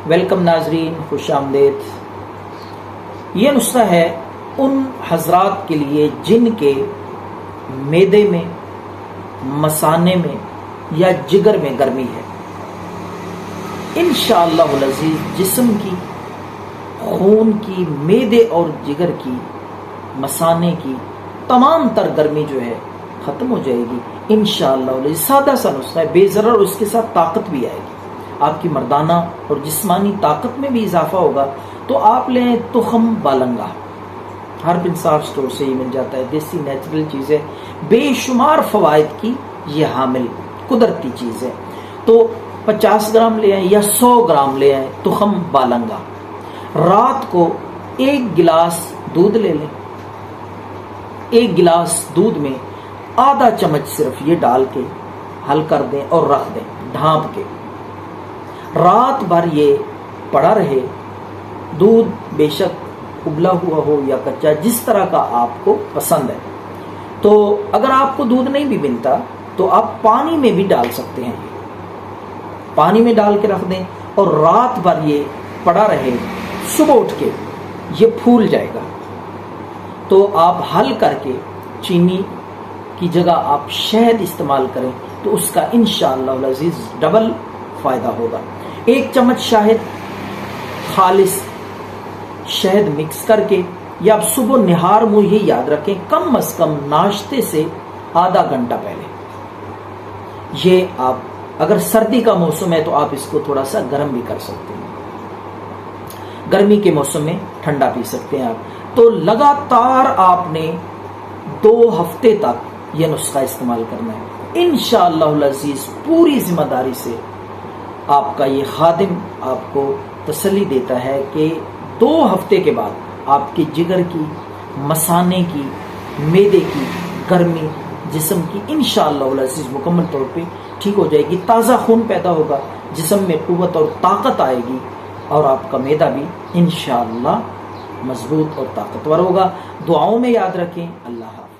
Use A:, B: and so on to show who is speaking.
A: Welcome ناظرین، خوش آمدید۔ یہ نسخہ ہے ان حضرات کے لیے جن کے معدے میں، مثانے میں یا جگر میں گرمی ہے۔ انشاءاللہ العزیز جسم کی، خون کی، معدے اور جگر کی، مثانے کی تمام تر گرمی جو ہے ختم ہو جائے گی انشاءاللہ العزیز۔ سادہ سا نسخہ ہے، بے ضرر، اس کے ساتھ طاقت بھی آئے گی، آپ کی مردانہ اور جسمانی طاقت میں بھی اضافہ ہوگا۔ تو آپ لیں تخم بالنگا، ہر انصار اسٹور سے یہ مل جاتا ہے، دیسی نیچرل چیز ہے، بے شمار فوائد کی یہ حامل قدرتی چیز ہے۔ تو 50 گرام لے آئیں یا 100 گرام لے آئیں تخم بالنگا، رات کو 1 گلاس دودھ لے لیں، 1 گلاس دودھ میں آدھا چمچ صرف یہ ڈال کے حل کر دیں اور رکھ دیں ڈھانپ کے، رات بھر یہ پڑا رہے۔ دودھ بے شک ابلا ہوا ہو یا کچا، جس طرح کا آپ کو پسند ہے۔ تو اگر آپ کو دودھ نہیں بھی ملتا تو آپ پانی میں بھی ڈال سکتے ہیں، پانی میں ڈال کے رکھ دیں اور رات بھر یہ پڑا رہے، صبح اٹھ کے یہ پھول جائے گا۔ تو آپ حل کر کے چینی کی جگہ آپ شہد استعمال کریں تو اس کا انشاءاللہ العزیز ڈبل فائدہ ہوگا۔ 1 چمچ شہد، خالص شہد مکس کر کے، یا آپ صبح نہار منہ یہ یاد رکھیں کم از کم ناشتے سے آدھا گھنٹہ پہلے، یہ آپ اگر سردی کا موسم ہے تو آپ اس کو تھوڑا سا گرم بھی کر سکتے ہیں، گرمی کے موسم میں ٹھنڈا پی سکتے ہیں آپ۔ تو لگاتار آپ نے 2 ہفتے تک یہ نسخہ استعمال کرنا ہے انشاءاللہ العزیز۔ پوری ذمہ داری سے آپ کا یہ خادم آپ کو تسلی دیتا ہے کہ 2 ہفتے کے بعد آپ کے جگر کی، مثانے کی، معدے کی گرمی، جسم کی انشاءاللہ العزیز مکمل طور پہ ٹھیک ہو جائے گی، تازہ خون پیدا ہوگا، جسم میں قوت اور طاقت آئے گی، اور آپ کا معدہ بھی انشاءاللہ مضبوط اور طاقتور ہوگا۔ دعاؤں میں یاد رکھیں۔ اللہ حافظ۔